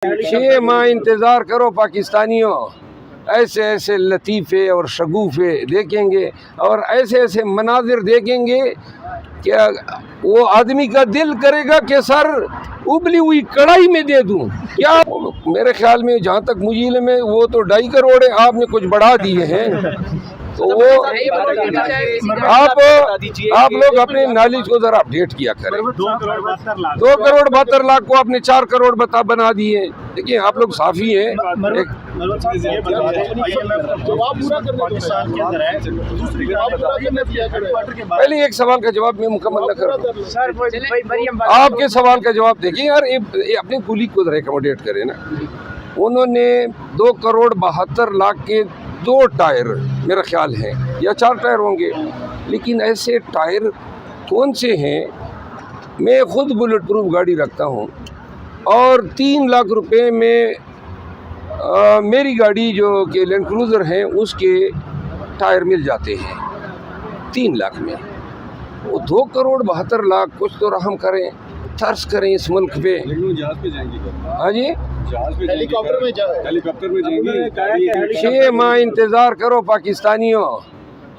6 माह इंतज़ार करो पाकिस्तानियों, ऐसे ऐसे लतीफ़े और शगुफ़े देखेंगे और ऐसे ऐसे मनाजिर देखेंगे कि वो आदमी का दिल करेगा कि सर उबली हुई कढ़ाई में दे दूं। क्या मेरे ख्याल में जहाँ तक मुझे इल्म है वो तो 2.5 करोड़ है, आपने कुछ बढ़ा दिए हैं। तो वो आप लोग अपने नॉलेज को ज़रा अपडेट किया करें। 2 करोड़ 72 लाख को आपने 4 करोड़ बना दिए। देखिए आप लोग साफ़ी हैं। पहले एक सवाल का जवाब मैं मुकम्मल न करूँ। आपके सवाल का जवाब देखिए यार, अपने कुली को ज़रा एकमोडेट करें ना। उन्होंने 2 करोड़ 72 लाख के 2 टायर मेरा ख्याल है या 4 टायर होंगे, लेकिन ऐसे टायर कौन से हैं? मैं ख़ुद बुलेट प्रूफ गाड़ी रखता हूँ और 3 लाख रुपए में मेरी गाड़ी जो कि लैंड क्रूज़र है उसके टायर मिल जाते हैं 3 लाख में। वो 2 करोड़ 72 लाख, कुछ तो रहम करें, तर्स करें इस मुल्क पे। हाँ जी, हेलीकॉप्टर में जाएंगे। 6 माह इंतज़ार करो पाकिस्तानियों,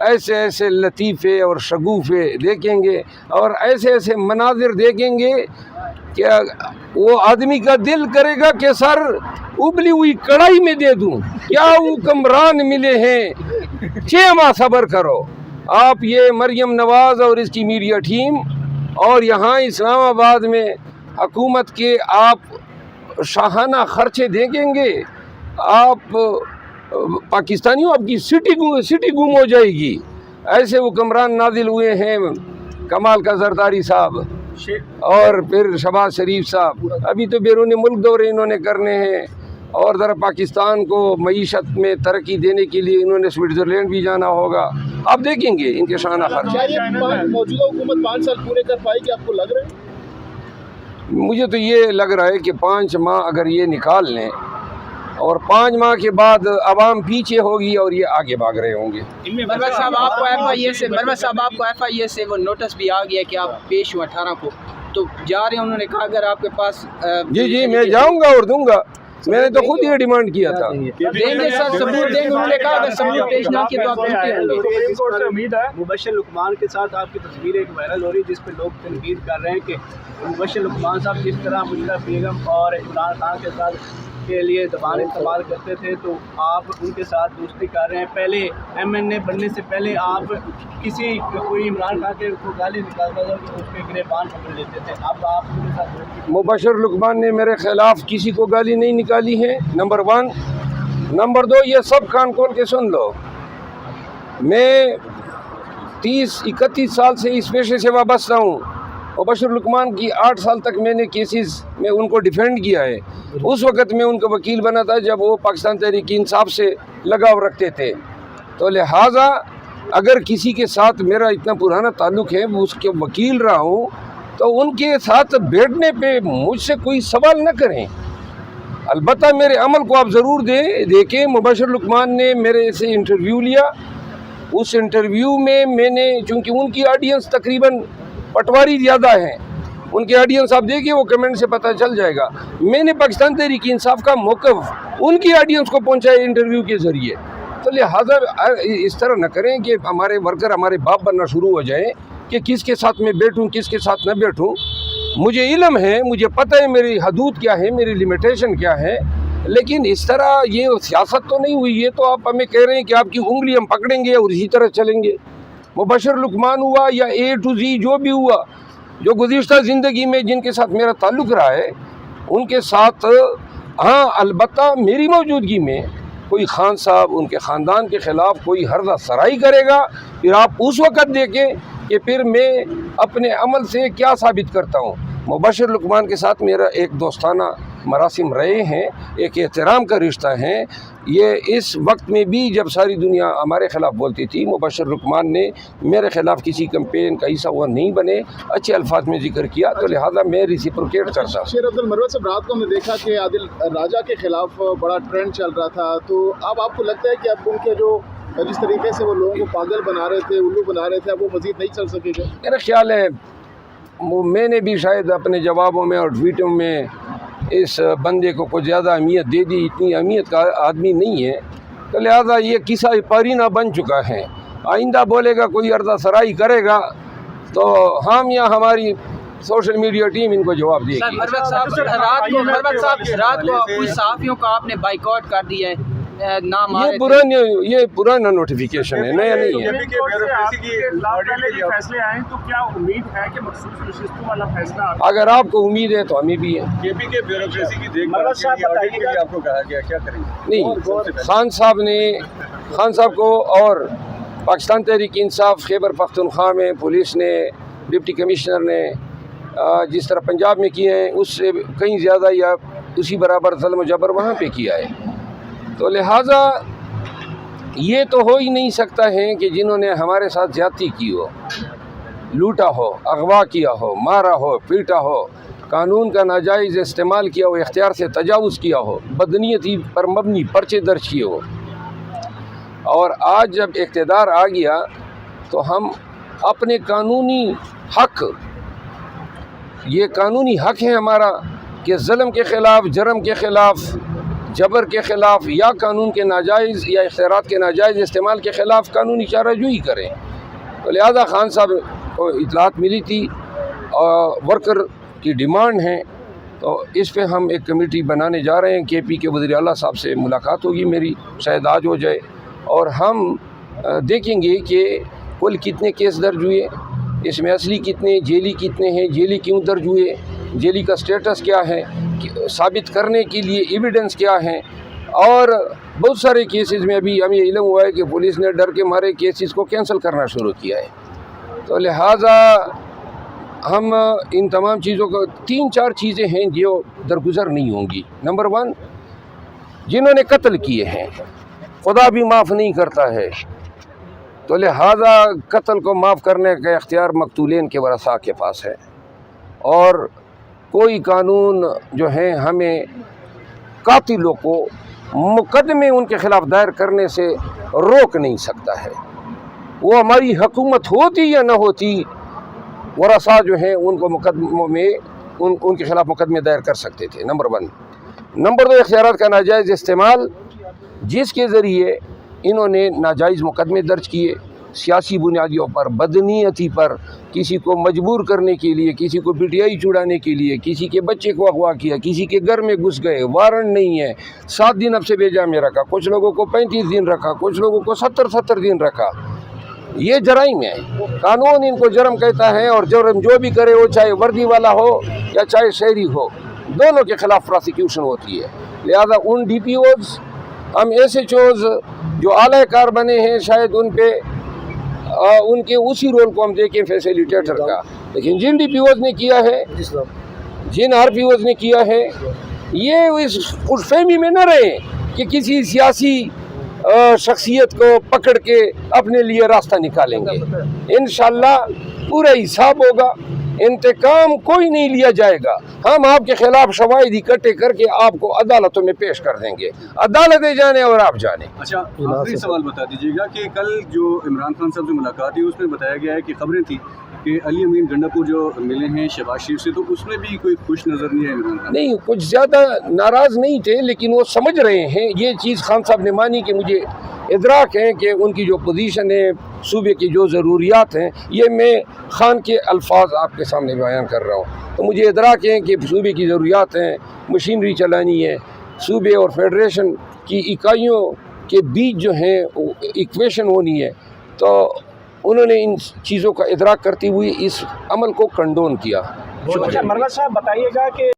ऐसे ऐसे लतीफ़े और शगुफ़े देखेंगे और ऐसे ऐसे मनाजिर देखेंगे कि वो आदमी का दिल करेगा कि सर उबली हुई कढ़ाई में दे दूं। क्या हुक्मरान मिले हैं, 6 माह सब्र करो। आप ये मरियम नवाज़ और इसकी मीडिया टीम और यहाँ इस्लामाबाद में हुकूमत के आप शाहाना खर्चे देखेंगे, आप पाकिस्तानियों आपकी सिटी गुम हो जाएगी। ऐसे हुक्मरान नाजिल हुए हैं, कमाल का जरदारी साहब और फिर शहबाज शरीफ साहब। अभी तो बैरून मुल्क दौरे इन्होंने करने हैं और ज़रा पाकिस्तान को मईशत में तरक्की देने के लिए इन्होंने स्विट्ज़रलैंड भी जाना होगा। आप देखेंगे इनके शाहाना खर्चे। मौजूदा हुकूमत 5 साल पूरे कर पाएगी, आपको लग रहा है? मुझे तो ये लग रहा है कि 5 माह अगर ये निकाल लें और 5 माह के बाद अवाम पीछे होगी और ये आगे भाग रहे होंगे। मरवा साहब आपको FIA से वो नोटिस भी आ गया कि आप पेश हुए 18 को, तो जा रहे हैं। उन्होंने कहा अगर आपके पास जी मैं जाऊंगा और दूंगा। मैंने तो खुद ये डिमांड किया था। देंगे सर, सबूत देंगे। उन्होंने कहा अगर सबूत पेश ना किए तो आप होंगे। उम्मीद है मुबश्शिर लुकमान के साथ आपकी तस्वीर एक वायरल हो रही है जिस पे लोग तनकीद कर रहे हैं कि मुबश्शिर लुकमान साहब जिस तरह मुशर्रफ बेगम और इमरान खान के साथ के लिए ज़बान इस्तेमाल करते थे, तो आप उनके साथ दोस्ती कर रहे हैं। पहले MNA बनने से पहले आप कोई इमरान खान के को गाली निकालता था तो उस पर गिरबान पकड़ लेते थे। अब आप उनके साथ दोस्ती। मुबश्शिर लुकमान ने मेरे खिलाफ किसी को गाली नहीं निकाली है, नंबर 1। नंबर 2, ये सब कान खोल के सुन लो, मैं 30-31 साल से इस पेशे से वाबस्ता हूँ। मुबश्शिर लुकमान की 8 साल तक मैंने केसेस में उनको डिफेंड किया है। उस वक़्त मैं उनका वकील बना था जब वो पाकिस्तान तहरीक इंसाफ से लगाव रखते थे। तो लिहाजा अगर किसी के साथ मेरा इतना पुराना ताल्लुक़ है, वो उसके वकील रहा हूँ, तो उनके साथ बैठने पे मुझसे कोई सवाल न करें। अलबत्ता मेरे अमल को आप ज़रूर देखें। मुबश्शिर लुकमान ने मेरे से इंटरव्यू लिया। उस इंटरव्यू में मैंने, चूँकि उनकी ऑडियंस तकरीबन पटवारी ज़्यादा है, उनके ऑडियंस आप देखिए, वो कमेंट से पता चल जाएगा। मैंने पाकिस्तान तहरीक इंसाफ का मौक़िफ़ उनकी ऑडियंस को पहुंचाया इंटरव्यू के ज़रिए। तो लिहाजा इस तरह न करें कि हमारे वर्कर हमारे बाप बनना शुरू हो जाए कि किसके साथ मैं बैठूं किसके साथ न बैठूं। मुझे इल्म है, मुझे पता है मेरी हदूद क्या है, मेरी लिमिटेशन क्या है, लेकिन इस तरह ये सियासत तो नहीं हुई है। तो आप हमें कह रहे हैं कि आपकी उंगली हम पकड़ेंगे और इसी तरह चलेंगे। मुबश्शिर लुकमान हुआ या A to Z जो भी हुआ, जो गुज़िश्ता ज़िंदगी में जिनके साथ मेरा ताल्लुक़ रहा है, उनके साथ हाँ, अलबत्ता मेरी मौजूदगी में कोई खान साहब उनके ख़ानदान के ख़िलाफ़ कोई हर्जा सराई करेगा, फिर आप उस वक़्त देखें कि फिर मैं अपने अमल से क्या साबित करता हूँ। मुबश्शिर लुकमान के साथ मेरा एक दोस्ताना मरासिम रहे हैं, एक एहतराम का रिश्ता है। ये इस वक्त में भी जब सारी दुनिया हमारे ख़िलाफ़ बोलती थी, मुबश्शिर लुकमान ने मेरे ख़िलाफ़ किसी कैंपेन का हिस्सा हुआ नहीं बने, अच्छे अल्फाज में जिक्र किया। तो लिहाजा मैं रिसिप्रोकेट करता हूँ। शेर अब्दुल मरवा साहब, रात को हमने देखा कि आदिल राजा के ख़िलाफ़ बड़ा ट्रेंड चल रहा था, तो अब आपको लगता है कि अब उनके जो जिस तरीके से वो लोगों को पागल बना रहे थे, उल्लू बना रहे थे, अब वो मज़ीद नहीं चल सकेगा? मेरा ख्याल है वो मैंने भी शायद अपने जवाबों में और ट्वीटों में اس بندے کو کچھ زیادہ اہمیت دے دی، اتنی اہمیت کا آدمی نہیں ہے، تو لہٰذا یہ قصہ پارینہ بن چکا ہے۔ آئندہ بولے گا کوئی اردہ سرائی کرے گا تو ہم یا ہماری سوشل میڈیا ٹیم ان کو جواب دے گی۔ مروت صاحب رات کو کچھ صحافیوں کا آپ نے بائیکاٹ کر دیا ہے، نام آ رہے تھے۔ یہ پرانا نوٹیفیکیشن ہے، نیا نہیں ہے۔ فیصلے آئے تو کیا امید ہے کہ مخصوص نشستوں والا فیصلہ اگر آپ کو امید ہے تو ہمیں بھی ہے۔ کے پی کے بیوروکریسی کی دیکھ بھال کے لیے آپ کو کہا گیا، کیا کریں گے؟ نہیں، خان صاحب کو اور پاکستان تحریک انصاف خیبر پختونخوا میں پولیس نے، ڈپٹی کمشنر نے جس طرح پنجاب میں کیے ہیں اس سے کہیں زیادہ یا اسی برابر ظلم و جبر وہاں پہ کیا ہے، تو لہٰذا یہ تو ہو ہی نہیں سکتا ہے کہ جنہوں نے ہمارے ساتھ زیادتی کی ہو، لوٹا ہو، اغوا کیا ہو، مارا ہو، پیٹا ہو، قانون کا ناجائز استعمال کیا ہو، اختیار سے تجاوز کیا ہو، بدنیتی پر مبنی پرچے درج کیے ہو، اور آج جب اقتدار آ گیا تو ہم اپنے قانونی حق، یہ قانونی حق ہے ہمارا کہ ظلم کے خلاف، جرم کے خلاف، جبر کے خلاف یا قانون کے ناجائز یا اختیارات کے ناجائز استعمال کے خلاف قانونی چارہ جوئی کریں۔ تو لہذا خان صاحب کو اطلاعات ملی تھی اور ورکر کی ڈیمانڈ ہے، تو اس پہ ہم ایک کمیٹی بنانے جا رہے ہیں۔ کے پی کے وزیر اعلیٰ صاحب سے ملاقات ہوگی میری، شاید آج ہو جائے، اور ہم دیکھیں گے کہ کل کتنے کیس درج ہوئے، اس میں اصلی کتنے، جیلی کتنے ہیں، جیلی کیوں درج ہوئے، جیلی کا سٹیٹس کیا ہے، ثابت کرنے کے لیے ایویڈنس کیا ہیں، اور بہت سارے کیسز میں ابھی ہمیں علم ہوا ہے کہ پولیس نے ڈر کے مارے کیسز کو کینسل کرنا شروع کیا ہے۔ تو لہٰذا ہم ان تمام چیزوں کو، 3-4 چیزیں ہیں جو درگزر نہیں ہوں گی۔ نمبر 1، جنہوں نے قتل کیے ہیں خدا بھی معاف نہیں کرتا ہے، تو لہٰذا قتل کو معاف کرنے کا اختیار مقتولین کے ورثاء کے پاس ہے، اور کوئی قانون جو ہے ہمیں قاتلوں کو مقدمے ان کے خلاف دائر کرنے سے روک نہیں سکتا ہے۔ وہ ہماری حکومت ہوتی یا نہ ہوتی، ورثاء جو ہیں ان کو مقدموں میں ان کے خلاف مقدمے دائر کر سکتے تھے، نمبر 1۔ نمبر 2، اختیارات کا ناجائز استعمال، جس کے ذریعے انہوں نے ناجائز مقدمے درج کیے، سیاسی بنیادوں پر، بدنیتی پر، کسی کو مجبور کرنے کے لیے، کسی کو پی ٹی آئی چھڑانے کے لیے، کسی کے بچے کو اغوا کیا، کسی کے گھر میں گھس گئے، وارنٹ نہیں ہے، 7 دن اب سے بھیجا میں رکھا، کچھ لوگوں کو 35 دن رکھا، کچھ لوگوں کو 70 دن رکھا۔ یہ جرائم ہے، قانون ان کو جرم کہتا ہے، اور جرم جو بھی کرے وہ چاہے وردی والا ہو یا چاہے شہری ہو، دونوں کے خلاف پراسیکیوشن ہوتی ہے۔ لہذا ان ڈی پی اوز، ہم ایس ایچ اوز جو اعلی کار بنے ہیں، شاید ان پہ ان کے اسی رول کو ہم دیکھیں فیسیلیٹیٹر کا، لیکن جن ڈی پی اوز نے کیا ہے، جن آر پی اوز نے کیا ہے، یہ اس خوش فہمی میں نہ رہیں کہ کسی سیاسی شخصیت کو پکڑ کے اپنے لیے راستہ نکالیں گے۔ انشاءاللہ پورا حساب ہوگا، انتقام کوئی نہیں لیا جائے گا، ہم آپ کے خلاف شواہد اکٹھے کر کے آپ کو عدالتوں میں پیش کر دیں گے، عدالتیں جانے اور آپ جانے۔ اچھا، آخری سوال بتا دیجیے گا کہ کل جو عمران خان صاحب سے ملاقات ہوئی اس میں بتایا گیا ہے کہ خبریں تھیں کہ علی امین گنڈاپور جو ملے ہیں شہباز شریف سے، تو اس میں بھی کوئی خوش نظر نہیں ہے عمران خان؟ نہیں، کچھ زیادہ ناراض نہیں تھے، لیکن وہ سمجھ رہے ہیں، یہ چیز خان صاحب نے مانی کہ مجھے ادراک ہے کہ ان کی جو پوزیشن ہے، صوبے کی جو ضروریات ہیں، یہ میں خان کے الفاظ آپ کے سامنے بیان کر رہا ہوں، تو مجھے ادراک ہے کہ صوبے کی ضروریات ہیں، مشینری چلانی ہے، صوبے اور فیڈریشن کی اکائیوں کے بیچ جو ہیں ایکویشن ہونی ہے، تو انہوں نے ان چیزوں کا ادراک کرتے ہوئے اس عمل کو کنڈون کیا۔ مروت صاحب بتائیے گا کہ